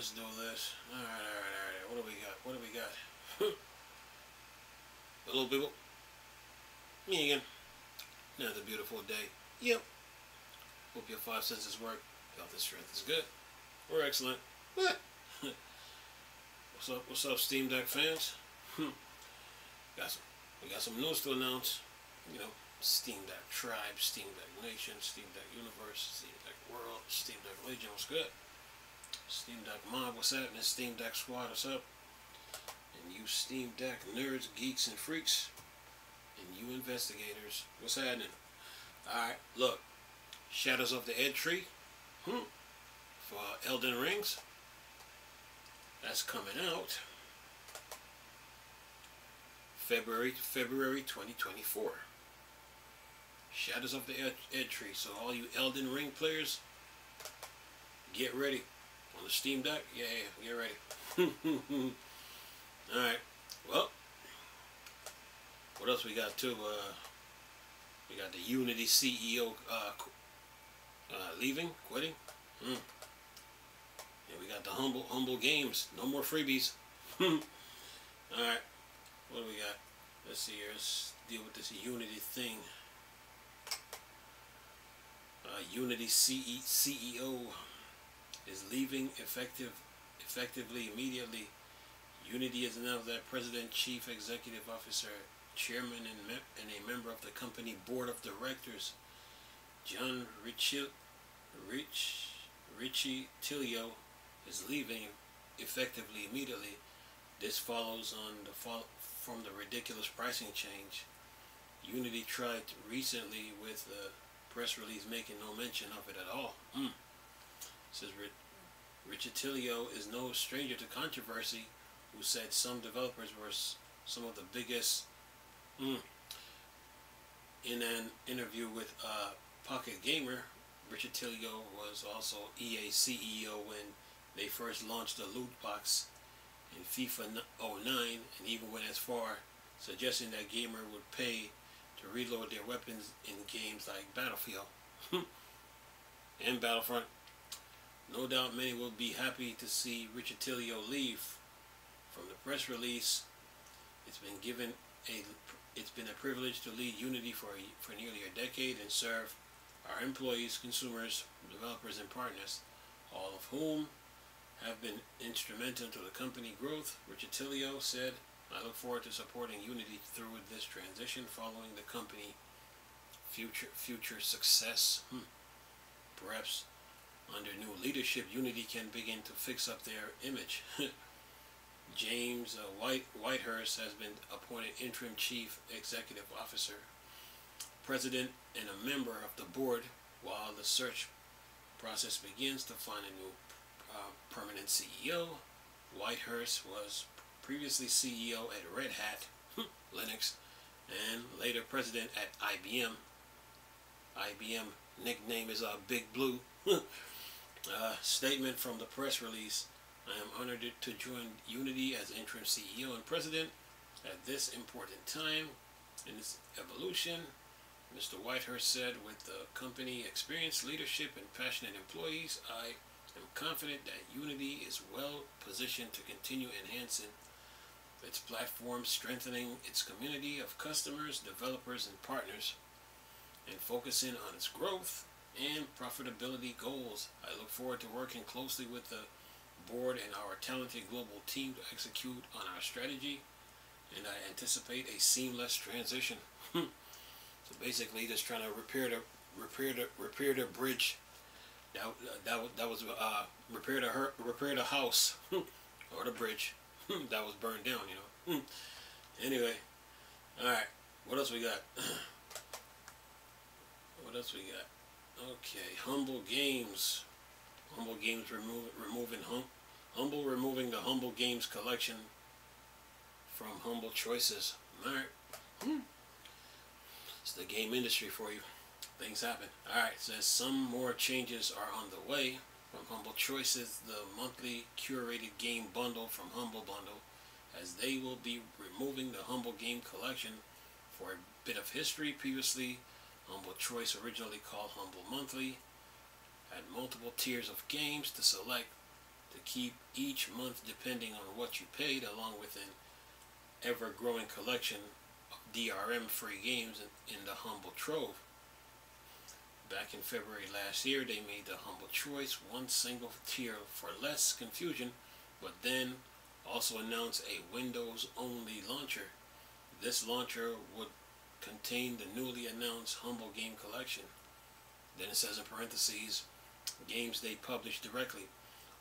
let's do this. Alright. What do we got? What do we got? Hello, people. Me again. Another beautiful day. Yep. Hope your five senses work. Health and strength is good. We're excellent. What? What's up? What's up, Steam Deck fans? We got some news to announce. You know, Steam Deck Tribe, Steam Deck Nation, Steam Deck Universe, Steam Deck World, Steam Deck Legion. What's good? Steam Deck Mob, what's happening? Steam Deck Squad, what's up? And you Steam Deck nerds, geeks, and freaks, and you investigators, what's happening? Alright, look. Shadows of the Eddtree for Elden Rings. That's coming out February 2024. Shadows of the Eddtree. So all you Elden Ring players, get ready. On the Steam Deck? Yeah, get ready. Alright. Well, what else we got too? We got the Unity CEO leaving, quitting. And we got the humble games. No more freebies. Alright. What do we got? Let's see here. Let's deal with this Unity thing. Unity CEO is leaving effectively immediately. Unity has announced that President, Chief Executive Officer, Chairman, and a member of the company Board of Directors, John Riccitiello, is leaving effectively immediately. This follows on from the ridiculous pricing change. Unity tried recently with a press release making no mention of it at all. It says Riccitiello is no stranger to controversy, who said some developers were some of the biggest. In an interview with Pocket Gamer, Riccitiello was also EA CEO when they first launched the loot box in FIFA 09, and even went as far suggesting that gamer would pay to reload their weapons in games like Battlefield and Battlefront. No doubt many will be happy to see Riccitiello leave. From the press release, it's been a privilege to lead Unity for nearly a decade and serve our employees, consumers, developers, and partners, all of whom have been instrumental to the company growth. Riccitiello said, I look forward to supporting Unity through this transition following the company future success. Perhaps under new leadership, Unity can begin to fix up their image. James Whitehurst has been appointed interim chief executive officer, president, and a member of the board while the search process begins to find a new permanent CEO. Whitehurst was previously CEO at Red Hat, Linux, and later president at IBM. IBM nickname is Big Blue. Statement from the press release. I am honored to join Unity as interim CEO and president at this important time in its evolution. Mr. Whitehurst said, with the company experience, leadership, and passionate employees, I am confident that Unity is well positioned to continue enhancing its platform, strengthening its community of customers, developers, and partners, and focusing on its growth and profitability goals. I look forward to working closely with the board and our talented global team to execute on our strategy, and I anticipate a seamless transition. So basically, just trying to repair the bridge. That was repair the house or the bridge that was burned down. You know. Anyway, all right. What else we got? What else we got? Okay, Humble Games. Humble Games removing the Humble Games collection from Humble Choices. Alright. It's the game industry for you. Things happen. Alright, says some more changes are on the way. From Humble Choices, the monthly curated game bundle from Humble Bundle, as they will be removing the Humble Game collection. For a bit of history, previously Humble Choice, originally called Humble Monthly, had multiple tiers of games to select. to keep each month depending on what you paid, along with an ever-growing collection of DRM-free games in the Humble Trove. Back in February last year, they made the Humble Choice one single tier for less confusion, but then also announced a Windows-only launcher. This launcher would contain the newly announced Humble Game Collection. Then it says in parentheses, games they publish directly,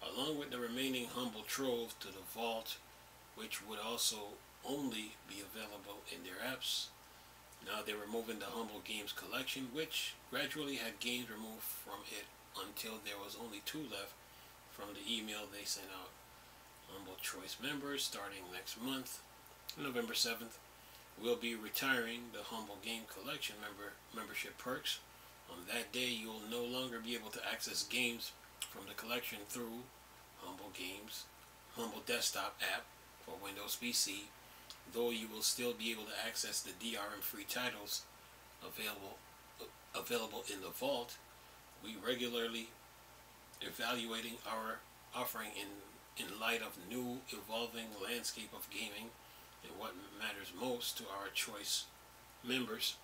along with the remaining Humble Trove to the vault, which would also only be available in their apps. Now they're removing the Humble Games Collection, which gradually had games removed from it until there was only 2 left from the email they sent out. Humble Choice members, starting next month, November 7th, will be retiring the Humble Game Collection membership perks. On that day, you will no longer be able to access games from the collection through Humble Games, Humble Desktop app for Windows PC, though you will still be able to access the DRM-free titles available in the vault. We regularly evaluating our offering in light of new evolving landscape of gaming and what matters most to our choice members.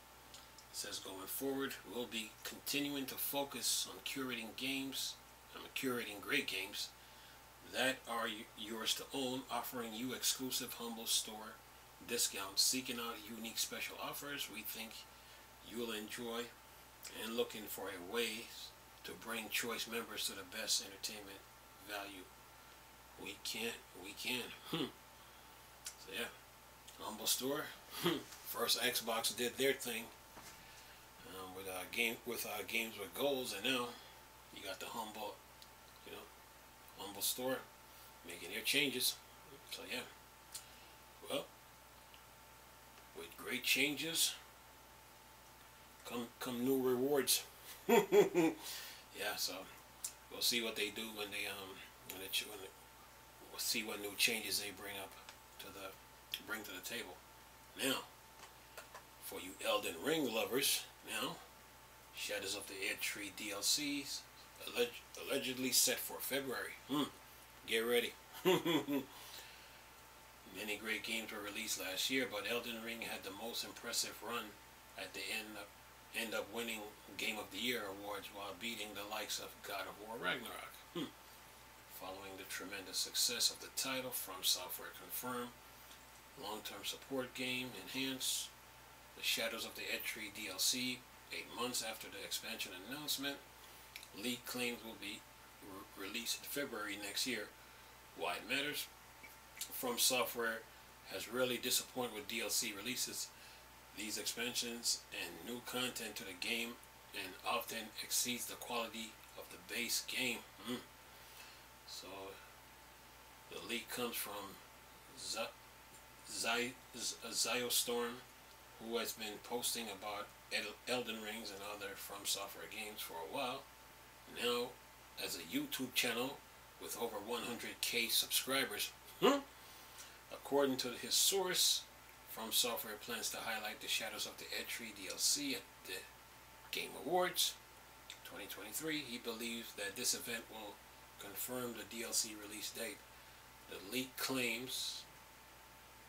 It says going forward, we'll be continuing to focus on curating great games that are yours to own, offering you exclusive Humble Store discounts, seeking out unique special offers we think you'll enjoy, and looking for a way to bring choice members to the best entertainment value we can. So yeah, Humble Store. First Xbox did their thing with games with goals, and now you got the Humble Store making their changes. So yeah, well, with great changes come new rewards. Yeah, so we'll see what they do when we'll see what new changes they bring to the table. Now, for you Elden Ring lovers, now Shadows of the Eddtree DLCs allegedly set for February. Get ready. Many great games were released last year, but Elden Ring had the most impressive run at the end up winning Game of the Year awards while beating the likes of God of War Ragnarok. Following the tremendous success of the title, From Software confirmed long-term support game enhanced the Shadows of the Eddtree DLC 8 months after the expansion announcement. Leaked claims will be released in February next year. Why it matters? From Software has really disappointed with DLC releases. These expansions and new content to the game and often exceeds the quality of the base game. So the leak comes from Ziostorm, who has been posting about Elden Rings and other From Software games for a while. Now, as a YouTube channel with over 100k subscribers. According to his source, From Software plans to highlight the Shadows of the Eddtree DLC at the Game Awards 2023. He believes that this event will confirm the DLC release date. The leak claims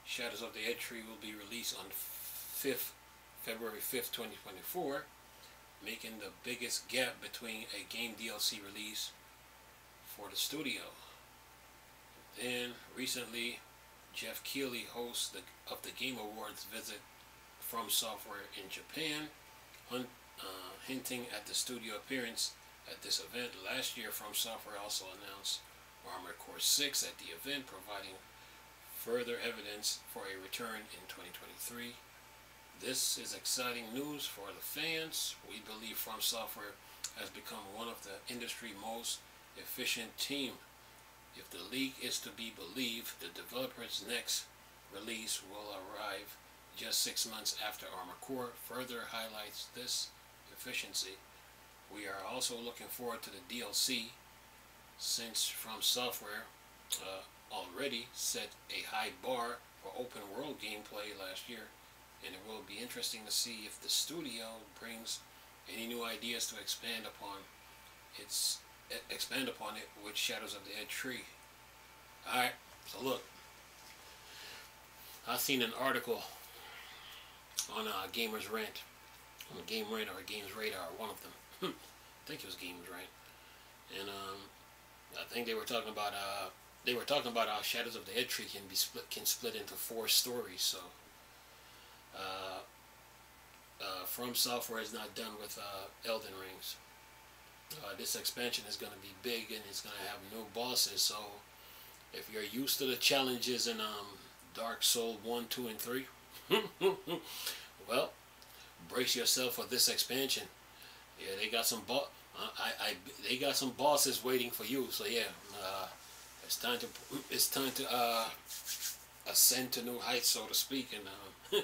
Shadows of the Eddtree will be released on February 5th, 2024, making the biggest gap between a game DLC release for the studio. Then, recently, Jeff Keighley, host of the Game Awards, visit From Software in Japan, hinting at the studio appearance at this event. Last year, From Software also announced Armored Core 6 at the event, providing further evidence for a return in 2023. This is exciting news for the fans. We believe From Software has become one of the industry's most efficient team. If the leak is to be believed, the developer's next release will arrive just 6 months after Armored Core, further highlights this efficiency. We are also looking forward to the DLC, since From Software already set a high bar for open world gameplay last year, and it will be interesting to see if the studio brings any new ideas to expand upon its expand upon it with Shadows of the Eddtree. Alright, so look, I seen an article on Gamers Rant, on Game Rant or Games Radar, one of them. I think it was Games Rant, and I think they were talking about how Shadows of the Eddtree can split into 4 stories. So From Software is not done with Elden Rings. This expansion is going to be big and it's going to have new bosses. So if you're used to the challenges in Dark Souls 1, 2, and 3, well, brace yourself for this expansion. Yeah, they got some they got some bosses waiting for you. So yeah, it's time to ascend to new heights, so to speak, and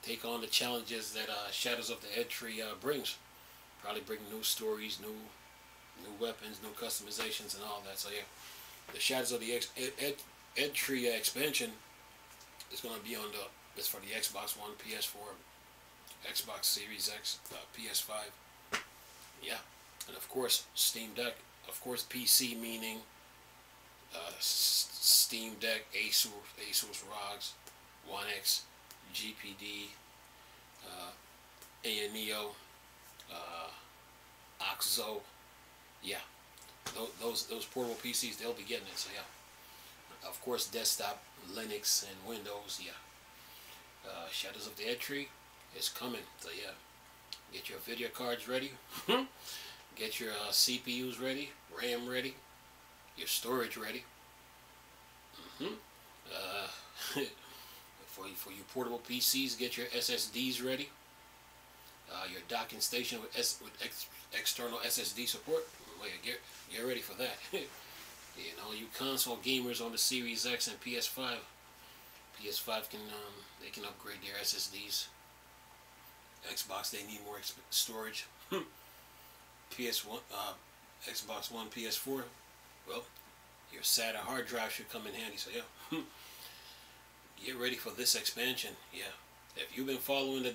take on the challenges that Shadows of the Eddtree brings. Probably bring new stories, new weapons, new customizations, and all that. So yeah, the Shadows of the Eddtree expansion is going to be on it's for the Xbox One, PS4, Xbox Series X, PS5. Yeah, and of course Steam Deck. Of course PC, meaning Steam Deck, Asus ROGs, One X, GPD, Neo, Oxo. Yeah, those portable PCs, they'll be getting it. So yeah, of course desktop, Linux and Windows. Yeah, Shadows of the Eddtree is coming. So yeah, get your video cards ready. Get your CPUs ready, RAM ready, your storage ready. For you portable PCs, get your SSDs ready. Your docking station with external SSD support. Well, get ready for that. You know, you console gamers on the Series X and PS5. PS5 can they can upgrade their SSDs. Xbox, they need more storage. PS1, Xbox One, PS4. Well, your SATA hard drive should come in handy. So yeah, get ready for this expansion. Yeah, if you've been following the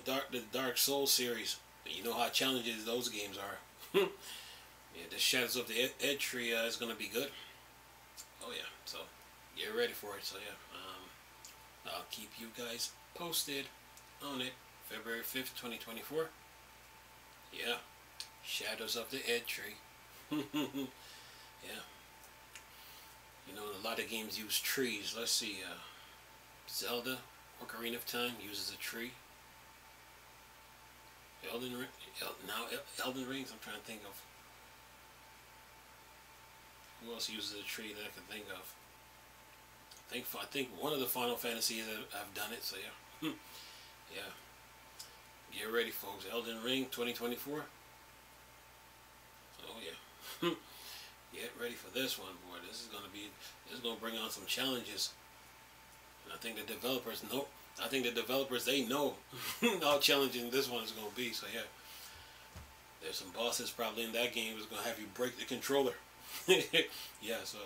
Dark Souls series, you know how challenging those games are. Yeah, the Shadows of the Eddtree is gonna be good. Oh yeah, so get ready for it. So yeah, I'll keep you guys posted on it. February 5th, 2024. Yeah, Shadows of the Eddtree. Yeah. You know, a lot of games use trees. Let's see, Zelda, Ocarina of Time uses a tree. Elden Rings, I'm trying to think of who else uses a tree that I can think of. I think one of the Final Fantasies have done it, so yeah. Yeah. Get ready, folks. Elden Ring 2024. Oh yeah. Get ready for this one, boy. This is gonna bring on some challenges. And I think the developers know. They know how challenging this one is gonna be. So yeah, there's some bosses probably in that game is gonna have you break the controller. Yeah, so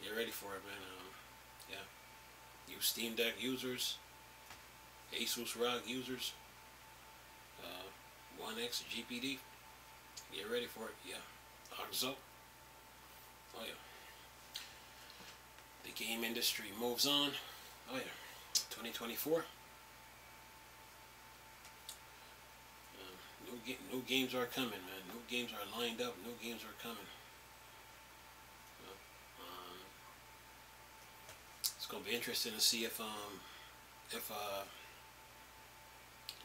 get ready for it, man. Yeah, you Steam Deck users, Asus ROG users, One X GPD. Get ready for it. Yeah, Oxo. Oh yeah. The game industry moves on. Oh yeah. 2024. New games are coming, man. New games are lined up. New games are coming. It's gonna be interesting to see if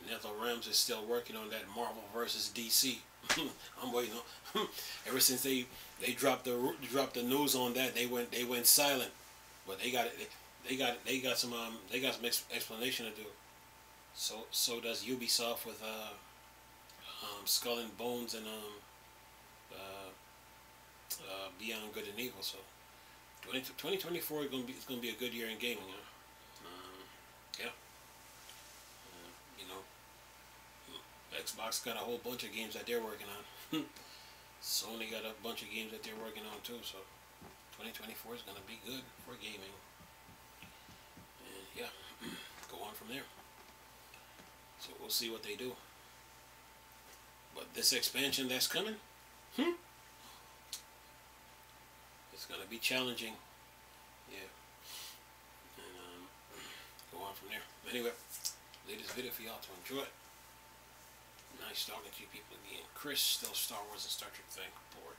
NetherRealms is still working on that Marvel versus DC. I'm waiting on. Ever since they dropped the news on that, they went silent. But they got some explanation to do. So does Ubisoft with Skull and Bones and Beyond Good and Evil. So 2024 is gonna be a good year in gaming. Yeah. You know, Xbox got a whole bunch of games that they're working on. Sony got a bunch of games that they're working on too. So 2024 is gonna be good for gaming. And yeah, go on from there. So we'll see what they do. But this expansion that's coming, It's gonna be challenging. Yeah. And go on from there. Anyway, leave this video for y'all to enjoy. Nice talking to you people again. Chris, still Star Wars and Star Trek fan board.